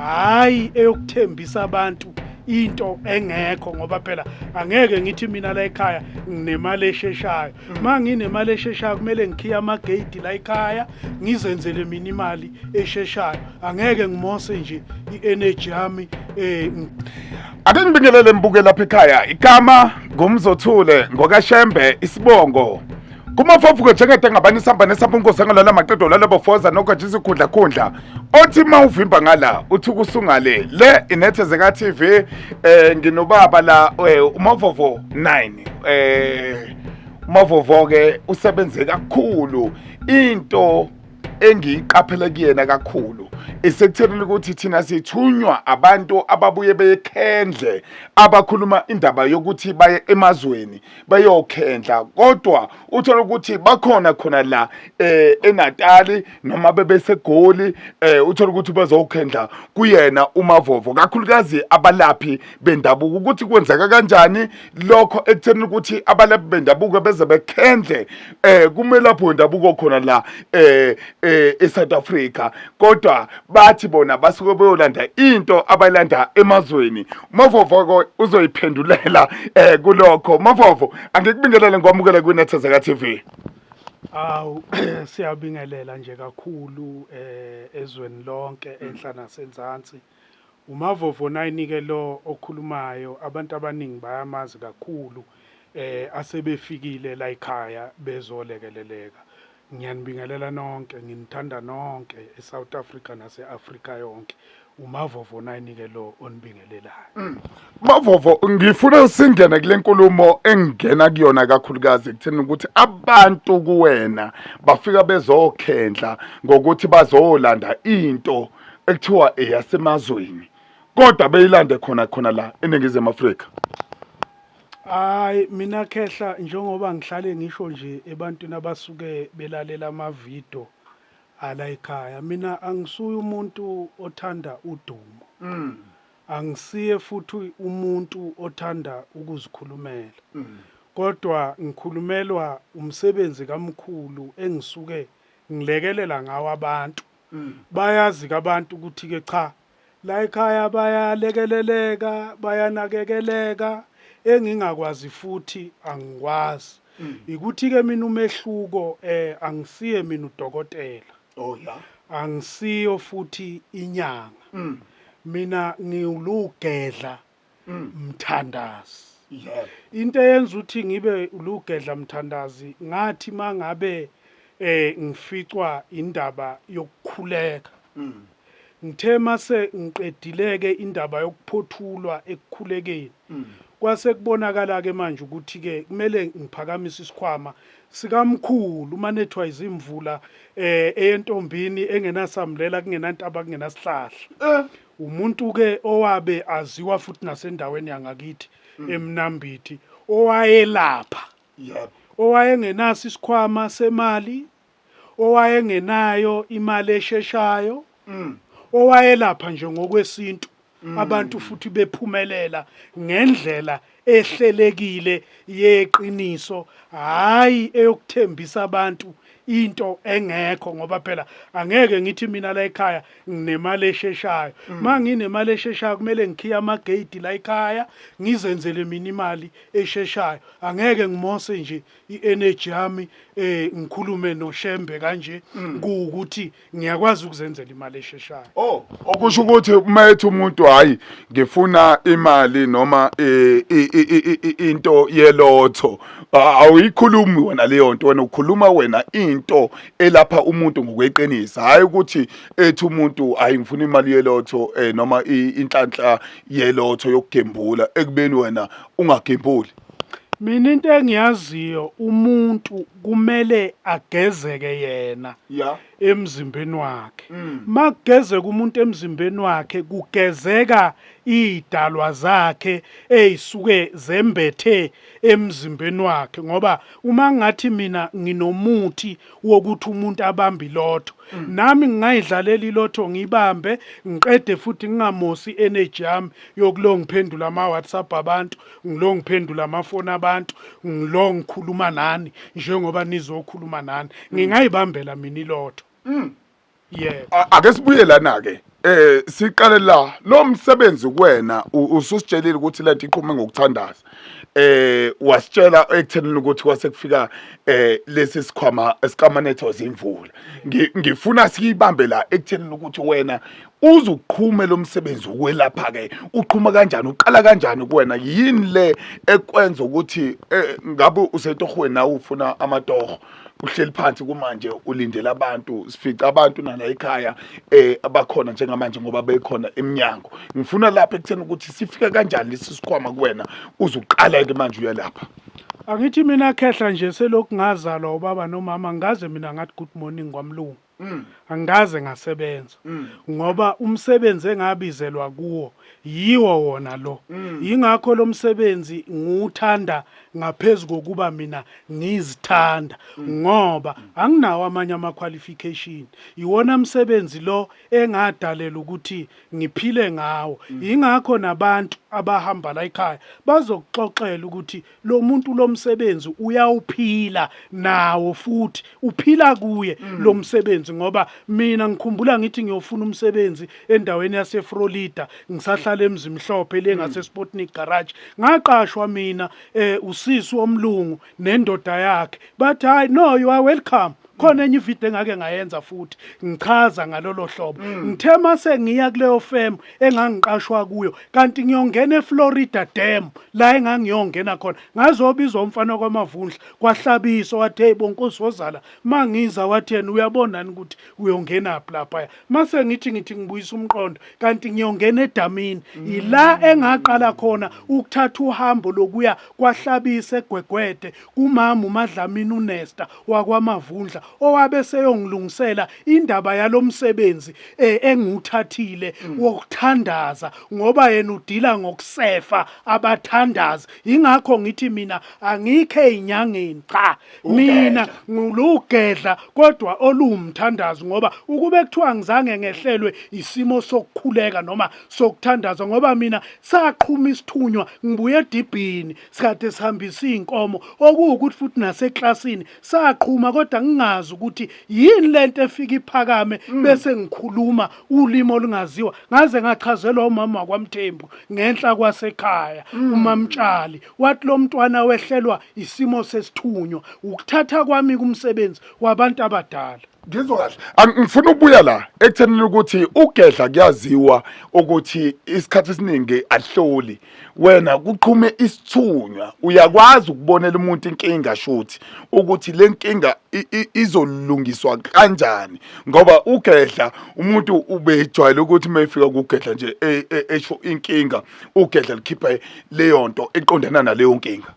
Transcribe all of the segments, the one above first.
hayi eyokuthembisa abantu into engekho, ngoba phela angeke ngithi mina la ekhaya nginemali esheshayo. Manginemali esheshayo kumele ngikhiye amagate la ekhaya ngizenzele mina imali esheshayo, angeke ngimose nje i-energy yami. Ake ngibingelele mbuke lapha ekhaya, igama ngumzothule ngokashembe isibongo kumafofuko njengede ngabani isamba nesamba unkosi ngalala maqedo lalo bofoza nokwethu isikhundla khundla othi mawuvimba ngala uthi kusungale le inethezeka TV. Nginobaba la uMavovo 9. uMavovo ke usebenze kakhulu, into engiyiqaphela kuyena kakhulu isekutheni ukuthi thina sithunywa abantu ababuye bekhendle abakhuluma indaba yokuthi baye emazweni bayokhendla, kodwa uthola ukuthi bakhona khona la eNatali noma bebeseGoli, uthola ukuthi bazokhendla kuyena uMavovo, kakhulukazi abalaphi bendabuko. Ukuthi kwenzeka kanjani lokho ekutheni ukuthi abalaphi bendabuko beze bekhendle kumelapho wendabuko khona la eSouth Africa, kodwa bathi bona basuke beyolanda into abayilanda emazweni. uMavovo uzoyiphendulela kulokho. Mavovo, angikubingelele ngwamukela kwiNethezeka TV. Awu siyabingelela nje kakhulu ezweni lonke enhla nasenzansi. uMavovo 9 ke lo okhulumayo abantu abaningi bayamazi kakhulu, asebefikile la ekhaya bezolekeleleka. Ngiyanibingelela nonke, nginithanda nonke eSouth Africa nase-Afrika yonke. uMavovo 9 ke lo onibingelelayo. Mavovo, ngifuna singene kule nkulumo engena kuyona kakhulukazi ekutheni ukuthi abantu kuwena bafika bezokhendla ngokuthi bazolanda into ekuthiwa eyasemazweni, kodwa beyilande khona la eNingizimu Afrika. Hayi mina khehla njengoba ngihlale ngisho nje ebantwini abasuke belalela amavidiyo ala ekhaya, mina angisuye umuntu othanda udumo. Angisiye futhi umuntu othanda ukuzikhulumela. Kodwa ngikhulumelwa umsebenzi kamkhulu engisuke ngilekelela ngawo abantu. Bayazi abantu ukuthi ke cha la ekhaya bayalekeleleka, bayanakekeleka. Engingakwazi futhi angikwazi ukuthi ke mina umehluko, angisiye mina udokotela, angisiyo futhi inyanga, mina ngiwulugedla mthandazi. Into eyenza ukuthi ngibe ulugedla mthandazi, ngathi mangabe ngificwa indaba yokukhuleka, ngithe mase ngiqedileke indaba yokuphothulwa ekukhulekeni, kwase kubonakala ke manje ukuthi ke kumele ngiphakamise isikhwama sikamkhulu manethwa izimvula eyentombini engenasamlela kungenantaba kungenasihlahla. Umuntu ke owabe aziwa futhi nasendaweni yangakithi eMnambithi, owayelapha, owayengenaso isikhwama semali, owayengenayo imali esheshayo, owayelapha nje ngokwesintu, abantu futhi bephumelela ngendlela ehlelekile yeqiniso, hayi eyokuthembisa abantu into engekho, ngoba phela angeke ngithi mina la ekhaya nginemali esheshayo. Manginemali esheshayo kumele ngikhiye amagate la ekhaya ngizenzele mina imali esheshayo, angeke ngimose nje i-energy yami ngikhulume noShembe kanje kuukuthi ngiyakwazi ukuzenzela imali esheshayo. Okusho ukuthi umayethu umuntu hayi ngifuna imali noma into yelotho, awuyikhulumi wena leyo nto, wena ukhuluma wena into elapha umuntu ngokweqinisa, hayi ukuthi ethi umuntu hayi ngifuna imali yelotho noma inhlanhla yelotho yokugembula ekubeni wena ungagembuli. Mina into engiyaziyo, umuntu kumele agezeke yena emzimbeni wakhe. Makugezeka umuntu emzimbeni wakhe, kugezeka idalwa zakhe ezisuke zembethe emzimbeni wakhe, ngoba uma ngathi mina nginomuthi wokuthi umuntu abambe ilotho, nami ngingayidlalela ilotho ngibambe ngiqede futhi ngingamosi energy yami yokulo ngiphendula ama WhatsApp abantu, ngilo ngiphendula amafoni abantu, ngilo ngikhuluma nani njengoba nizokhuluma nani, ngingayibambela mina ilotho. Ake sibuye lana ke siqale la lo msebenzi kuwena ususitshelile ukuthi lethi iqhume ngokuthandaza wasitshela ekuthenini ukuthi kwase kufika lesi sikhwama esikamanetho zimvula ngifuna sikibambe la ekuthenini ukuthi wena uzuqhume lo msebenzi ukwelapha ke uqhuma kanjani uqala kanjani kuwena yini le ekwenza ukuthi ngabe usetohweni nawe ufuna amatoho uhleli phansi kumanje ulindele abantu sifica abantu nala ekhaya abakhona njengamanje ngoba bekhona eminyango ngifuna lapha ekutheni ukuthi sifika kanjani lesi sikhwama kuwena uzuqala ke manje uyalapha Angithi mina khehla nje selokhu ngazalwa ubaba nomama ngaze mina ngathi good morning kwamlungu angaze ngasebenza ngoba umsebenzi engabizelwa kuwo yiwo wona lo ingakho lo msebenzi nguthanda ngaphezulu kokuba mina ngizithanda ngoba anginawo amanye ama qualification iwona msebenzi lo engadalela ukuthi ngiphile ngawo ingakho nabantu abahamba la ekhaya bazokuxoxela ukuthi lo muntu lo msebenzi uyawuphila nawo futhi uphila kuye lo msebenzi ngoba mina ngikhumbula ngithi ngiyofuna umsebenzi endaweni yase Florida ngisahlala emzimhlophe lengase Sputnik garage ngaqashwa mina usisi womlungu nendoda yakhe bathi hayi no you are welcome khona enye ivideo engake ngayenza futhi ngichaza ngalolo hlobo ngithe mase ngiya kuleyo firm engangiqashwa kuyo kanti ngiyongena eFlorida Dam la engangiyongena khona ngazobizwa umfana kwamavundla kwahlabiso wathi hey bonkosi wozala mangiza wathi yena uyabonani ukuthi uyongena lapha mase ngithi ngibuyisa umqondo kanti ngiyongena edamini ila engaqala khona ukuthatha uhambo lokuya kwahlabisa eGwegwede kumama uMadlamini uNesta wakwamavundla owabe seyongilungisela indaba yalomsebenzi enguthathile wokuthandaza ngoba yena udila ngokusefa abathandazi ingakho ngithi mina angikhe inyangeni cha mina ngulugedla kodwa olumthandazi ngoba ukube kuthiwa ngizange ngehlelwe isimo sokukhuleka noma sokuthandaza ngoba mina saqhuma isithunywa ngibuye edibhini sikade sihambisa inkomo okuwukuthi futhi naseklasini saqhuma kodwa ngingazi ukuthi yini lento efika iphakame bese ngikhuluma ulimi olungaziwa ngaze ngachazelwa umama wakwaMthembu ngenhla kwasekhaya uMamtshali wathi lo mntwana wehlelwa isimo sesithunywa ukuthatha kwami kumsebenzi wabantu abadala ngizwa kahle angifuna ukubuya la ekuthenini ukuthi ugedla kuyaziwa ukuthi isikhathi esiningi ahloli wena kuqhume isithunywa uyakwazi ukubonela umuntu inkinga shothi ukuthi le nkinga izolungiswa kanjani ngoba ugedla umuntu ubejwayele ukuthi mayifika kugedla nje esho inkinga ugedla likhipha leyo nto eqondana naleyo nkinga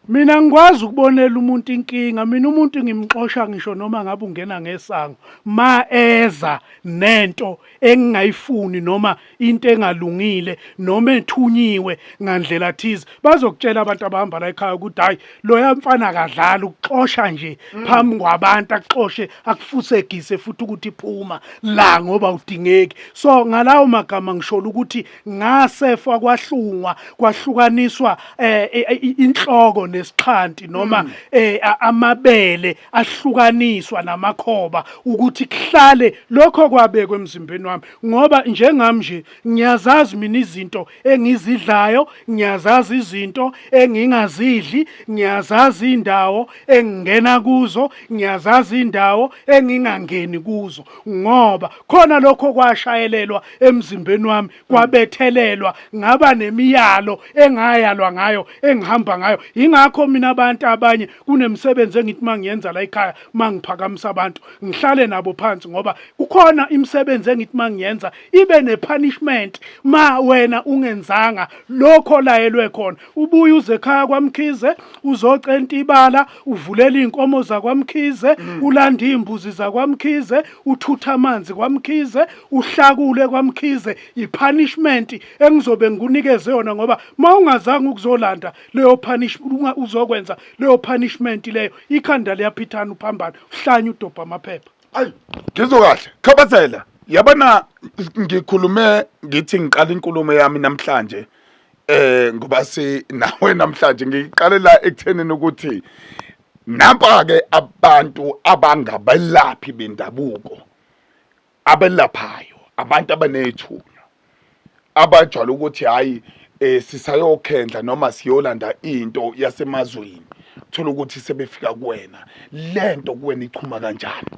Mina ngikwazi ukubonela umuntu inkinga mina umuntu ngimxosha ngisho noma ngabe ungena ngesango ma eza nento engingayifuni noma into engalungile noma ethunyiwe ngandlela thize bazokutshela abantu abahamba la ekhaya ukuthi hayi lo yamfana kadlala ukuxosha nje phambi kwabantu akuxoshe akufusegise futhi ukuthi iphuma la ngoba udingeki so ngalawo magama ngishola ukuthi ngasefa kwahlungwa kwahlukaniswa inhloko nesixhanti noma amabele ahlukaniswa namakhoba ukuthi kuhlale lokho kwabekwe emzimbeni wami ngoba njengami nje ngiyazazi mina izinto engizidlayo ngiyazazi izinto engingazidli ngiyazazi indawo engingena kuzo ngiyazazi indawo engingangeni kuzo ngoba khona lokho kwashayelelwa emzimbeni wami kwabethelelwa ngaba nemiyalo engayalwa ngayo engihamba ngayo ingakho mina abantu abanye kunemsebenzi engithi mangiyenza la ekhaya mangiphakamisa abantu ngihlale nabo phansi ngoba kukhona imisebenzi engithi mangiyenza ibe nepunishment ma wena ungenzanga lokho layelwe khona ubuye uze ekhaya kwaMkhize uzocenta ibala uvulela inkomo zakwamkhize ulanda imbuzi zakwamkhize uthutha amanzi kwaMkhize uhlakule kwaMkhize ipunishment engizobe ngikunikeze yona ngoba mawungazange ukuzolanda leyo punishment uzokwenza leyo punishment leyo ikhanda liyaphithana uphambana uhlanye udobha amaphepha ayi ngizwe kahle khabazela yabona ngikhulume ngithi ngiqala inkulumo yami namhlanje ngoba nawe namhlanje ngiqalela ekuthenini ukuthi nampa ke abantu abangabelaphi bendabuko abelaphayo abantu abanethunya abajwayele ukuthi hayi sisayokhendla noma siyolanda into yasemazweni thola ukuthi sebefika kuwena lento kuwena ichuma kanjani.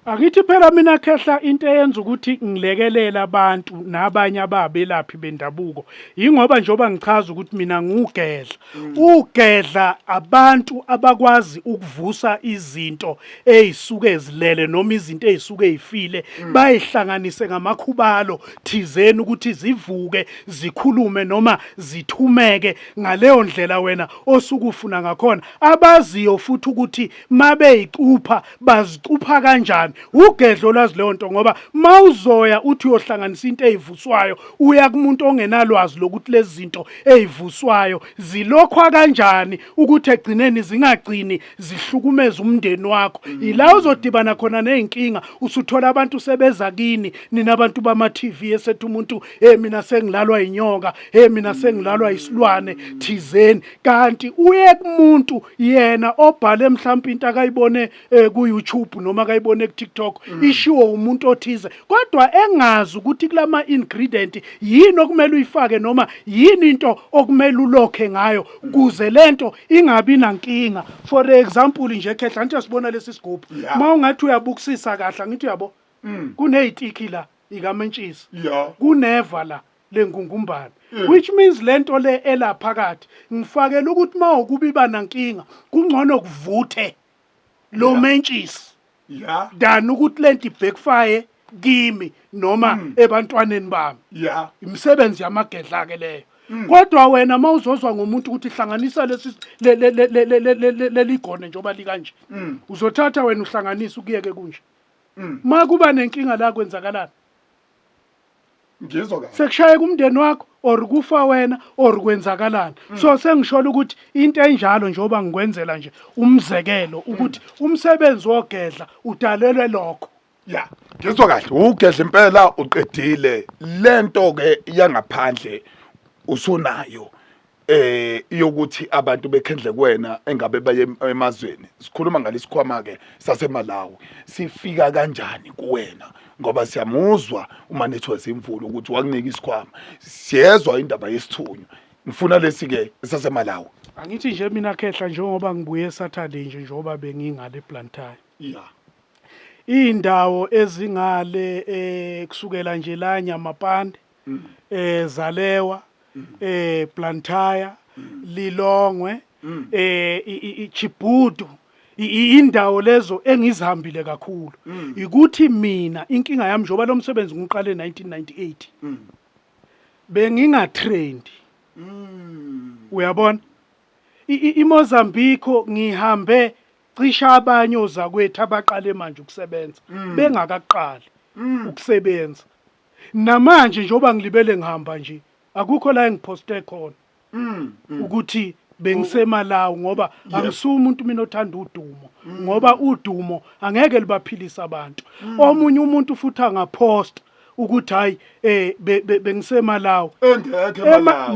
Angithi phela mina khehla into eyenza ukuthi ngilekelela abantu nabanye ababelaphi bendabuko ingoba njoba ngichaza ukuthi mina ngugedla. Ugedla abantu abakwazi ukuvusa izinto ezisuke ezilele noma izinto ezisuke ezifile bayihlanganise ngamakhubalo thizeni ukuthi zivuke zikhulume noma zithumeke ngaleyo ndlela wena osuke ufuna ngakhona. Abaziyo futhi ukuthi mabeyicupha bazicupha kanjani. Ugedlo lazi leyo nto ngoba mawuzoya uthi uyohlanganisa into ezivuswayo uya kumuntu ongenalwazi lokuthi lezi zinto ezivuswayo zilokhwa kanjani ukuthi egcineni zingagcini zihlukumeza umndeni wakho. Ila uzodibana khona nezinkinga usuthola abantu sebeza kini nina abantu bama TV esethu umuntu mina sengilalwa inyoka mina sengilalwa isilwane thizeni kanti uye kumuntu yena obhale mhlawumbe into akayibone ku YouTube noma akayibone ku TikTok ishiwo umuntu othize kodwa engazi ukuthi kulama ingredient yini okumele uyifake noma yini into okumele ulokhe ngayo kuze lento ingabi nankinga. For example nje khehla nje sibona lesi sigubhu mawungathi uyabukisisa kahle ngithi uyabo kunezitiki la ikamentshisi kuneva la lengungumbane which means lento le elaphakathi ngifakela ukuthi mawukubiba nankinga kungcono kuvuthe lo mentshisi dani ukuthi lento backfire kimi noma ebantwaneni bami imisebenzi yamagedla ke leyo. Kodwa wena mawuzozwa ngomuntu ukuthi hlanganisa lesi leligone njoba likanje uzothatha wena uhlanganisa ukuyeke kunje makuba nenkinga la kwenzakalana ngizwa kahle sekushaya kumndeni wakho or kufa wena or kwenzakalana. So sengishola ukuthi into enjalo njoba ngikwenzela nje umzekelo ukuthi umsebenzi wogedla udalelwe lokho. ngizwa kahle ugedla impela uqedile lento ke yangaphandle usunayo yokuthi abantu bekhendle kuwena engabe baye emazweni. Sikhuluma ngalesikhwama ke saseMalawi sifika kanjani kuwena ngoba siyamuzwa umanetho wezimvula ukuthi wakunika isikhwama siyezwa indaba yesithunywa ngifuna lesi ke saseMalawi. Angithi nje mina khehla njengoba ngibuye Saturday nje njengoba bengingale eBlantyre indawo ezingale kusukela nje la Nyamapande Zalewa Blantyre Lilongwe iChibudu indawo lezo engizihambile kakhulu. Ikuthi mina inkinga yami njoba lo msebenzi ngiqale 1998 bengingatrained uyabona iMozambique ngihambe cisha abanye ozakwethu abaqale manje ukusebenza bengakaqali ukusebenza namanje njoba ngilibele ngihamba nje akukho la engiposte khona ukuthi bengiseMalawi ngoba angisuka umuntu mina othanda udumo ngoba udumo angeke libaphilisa abantu. Omunye umuntu futhi angapost ukuthi hayi bengiseMalawi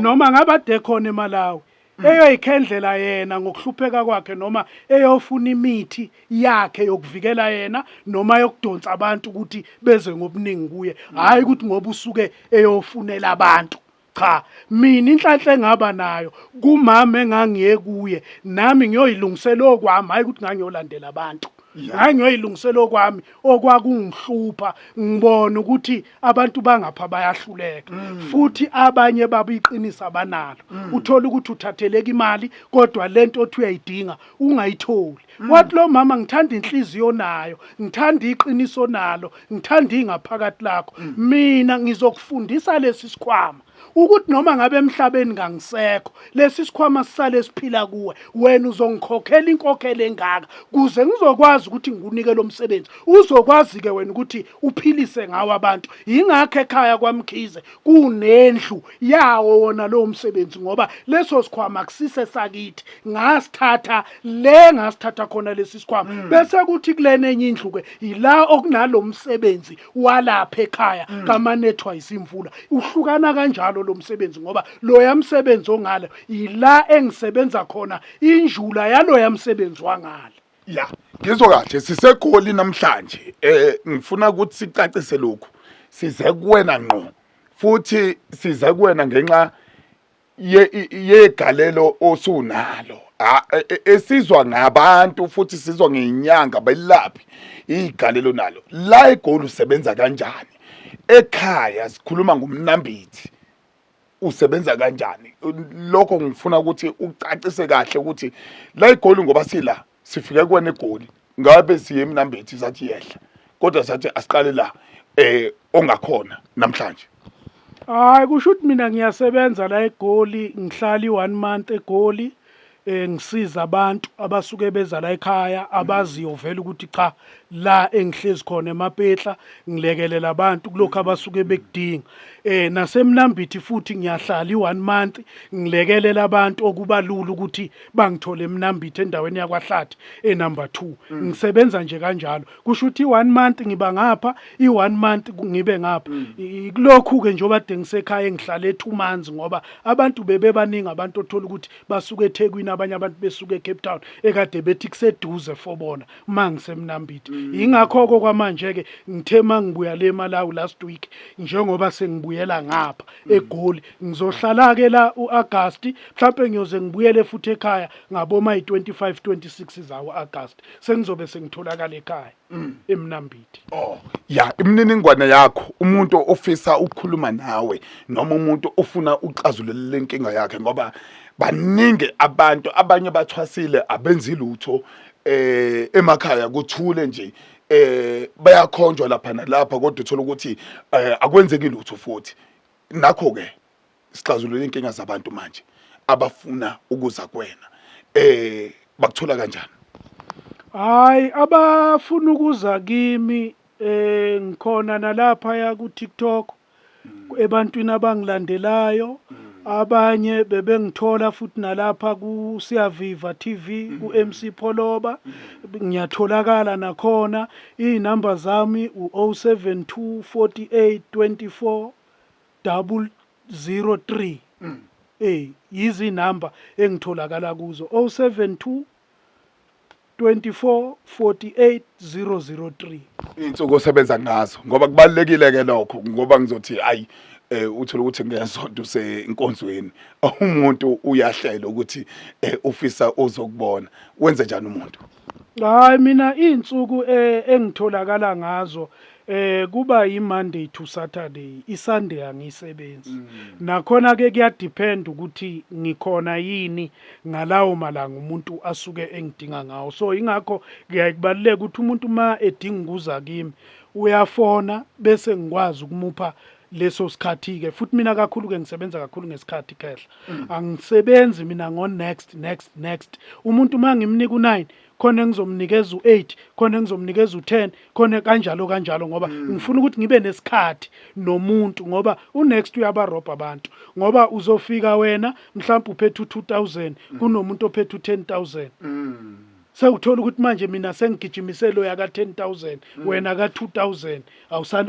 noma ngabade khona eMalawi eyoyikhendlela yena ngokuhlupheka kwakhe noma eyofuna imithi yakhe yokuvikela yena noma yokudonsa abantu ukuthi beze ngobuningi kuye hayi ukuthi ngoba usuke eyofunela abantu. Cha mina inhlanhla engaba nayo kumama engangiye kuye nami ngiyoyilungisela okwami hayi ukuthi ngangiyolandela abantu ngangiyoyilungisela okwami okwakungihlupha ngibona ukuthi abantu bangapha bayahluleka futhi abanye babiqinisa abanalo uthola ukuthi uthatheleka imali kodwa lento othi uyayidinga ungayitholi. Wathi lo mama ngithanda inhliziyo nayo ngithanda iqiniso nalo ngithanda ingaphakathi lakho mina ngizokufundisa lesi sikhwama ukuthi noma ngabe emhlabeni ngangisekho lesi sikhwama sisale siphila kuwe wena uzongikhokhela inkokhelo engaka kuze ngizokwazi ukuthi ngikunike lo msebenzi uzokwazi ke wena ukuthi uphilise ngawo abantu. Ingakho ekhaya kwaMkhize kunendlu yawo wona lo msebenzi ngoba leso sikhwama kusise sakithi ngasithatha ngasithatha khona lesi sikhwama bese kuthi kulena enye indlu ke ila okunalo msebenzi walapha ekhaya kamanethwa isimvula uhlukana kanjalo lo msebenzi ngoba lo yamsebenzi ongale ila engisebenza khona injula yalo yamsebenzi wangale. Ngizwa kahle sisegoli namhlanje ngifuna ukuthi sicacise lokhu size kuwena ngqo futhi size kuwena ngenxa yegalelo osunalo esizwa ngabantu futhi sizwa ngeinyanga belaphi igalelo nalo la eGoli usebenza kanjani ekhaya sikhuluma ngomnambithi usebenza kanjani lokho ngifuna ukuthi ucacise kahle ukuthi la eGoli ngoba sila sifike kuwena eGoli ngabe siye emnambithi sathi yehla kodwa sathi asiqale la ongakhona namhlanje. Hayi kusho ukuthi mina ngiyasebenza la eGoli ngihlala i1 month eGoli ngisiza abantu abasuke beza la ekhaya abaziyo vele ukuthi cha la engihlezi khona eMapetla ngilekelela abantu kulokho abasuke bekudinga nasemnambithi futhi ngiyahlala i1 month ngilekelela abantu okubalula ukuthi bangithole emnambithi endaweni yakwaHlathi enumber 2 ngisebenza nje kanjalo kusho ukuthi i1 month ngiba ngapha i1 month ngibe ngapha kulokhu ke njengoba dengisekhaya ngihlale 2 months ngoba abantu bebebaningi abantu othola ukuthi basuke eThekwini abanye abantu besuke eCape Town ekade bethi kuseduze for bona mangisemnambithi ingakho kwamanje ke ngithe mangibuya le Malawi last week njengoba sengibuyela ngapha eGoli ngizohlala ke la uAugust mhlawumbe ngiyoze ngibuyele futhi ekhaya ngaboma i25 26 zawo August sengizobe sengitholakala ekhaya emnambithi. Ya imininingwane yakho umuntu ofisa ukukhuluma nawe noma umuntu ofuna uxazulula lenkinga yakhe ngoba baningi abantu abanye bathwasile abenzi lutho emakhaya kuthule nje bayakhonjwa lapha nalapha kodwa uthola ukuthi akwenzeki lutho futhi nakho ke sixazulula inkinga zabantu manje abafuna ukuza kuwena bakuthola kanjani? Hayi abafuna ukuza kimi ngikhona nalapha ya ku TikTok ebantwini abangilandelayo abanye bebengithola futhi nalapha ku Siyaviva TV ku MC Pholoba ngiyatholakala nakhona inamba zami u072 48 24 003 yizi namba engitholakala kuzo 072 24 48 003 insuku osebenza ngazo ngoba kubalekile ke lokho ngoba ngizothi ayi uthola ukuthi ngiyasonto senkonzweni umuntu uyahlela ukuthi ufisa ozokubona wenze njani umuntu? Hayi mina insuku engitholakala ngazo kuba yiMonday to Saturday iSunday angisebenzi nakhona ke kuyadepend ukuthi ngikhona yini ngalawo malanga umuntu asuke engidinga ngawo so ingakho kuyakubaleka ukuthi umuntu ma edinga ukuza kimi uyafona bese ngikwazi ukumupha leso sikhathi ke futhi mina kakhulu ke ngisebenza kakhulu ngesikhathi khehla angisebenzi mina ngo next umuntu mangimnika u9 khona ngizomnikeza u8 khona ngizomnikeza u10 khona kanjalo ngoba ngifuna ukuthi ngibe nesikhathi nomuntu ngoba unext uyabarobha abantu ngoba uzofika wena mhlawumbe uphethe u2000 kunomuntu ophethe u10000 sewuthola ukuthi manje mina sengigijimiselo yaka 10000 wena ka 2000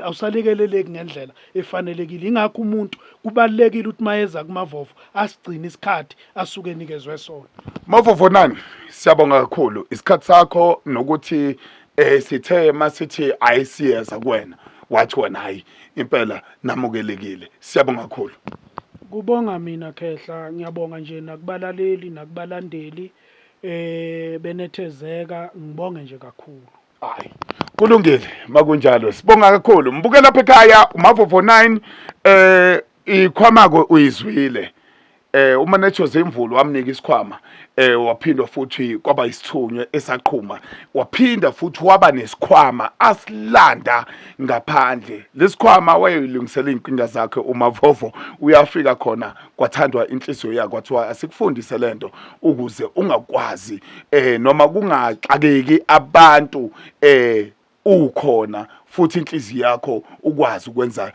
awusalekeleleki ngendlela efanelekile ingakho umuntu kubalekile ukuthi mayeza kumavovo asigcina isikhathi asuke nikezwe sona. Mavovo nani siyabonga kakhulu isikhathi sakho nokuthi sithe masithi ayisiyeza kuwena wathi wena hayi impela namukelekile siyabonga kakhulu. Kubonga mina khehla ngiyabonga nje nakubalaleli nakubalandeli benethezeka ngibonge nje kakhulu. Hayi kulungile makunjalo sibonga kakhulu mbuke lapha ekhaya uMavovo 9 ikhwamako uyizwile uma nethoze imvulu wamnika isikhwama waphinda futhi kwaba isithunywe esaqhuma waphinda futhi waba nesikhwama asilanda ngaphandle lesikhwama wayelungisela inkinga zakhe uMavovo uyafika khona kwathandwa inhliziyo yakhe kwathiwa asikufundise lento ukuze ungakwazi noma kungaxakeki abantu ukhona futhi inhliziyo yakho ukwazi ukwenza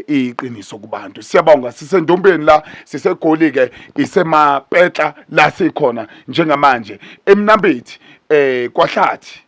iqiniso kubantu. Siyabonga sisendombeni la siseGoli ke iseMapetla la sikhona njengamanje emnambithi kwaHlathi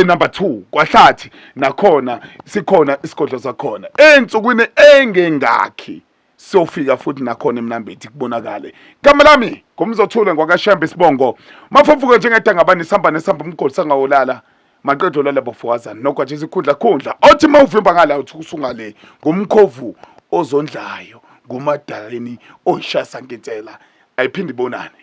number 2 kwaHlathi nakhona sikhona isigodlo sakhona ensukwini engengakhi sofika futhi nakhona emnambithi kubonakale. Igama lami ngumzothule ngwakaShembe Sibongo mafofuke njengedangabani sihamba nesamba umgodi sangawolala maqedwe lala bofowazana nogwatshisa ikhundla othi mawuvimba ngala uthi usungale ngumkhovu ozondlayo ngumadaleni oyishasa ngentela ayiphindi ibonane.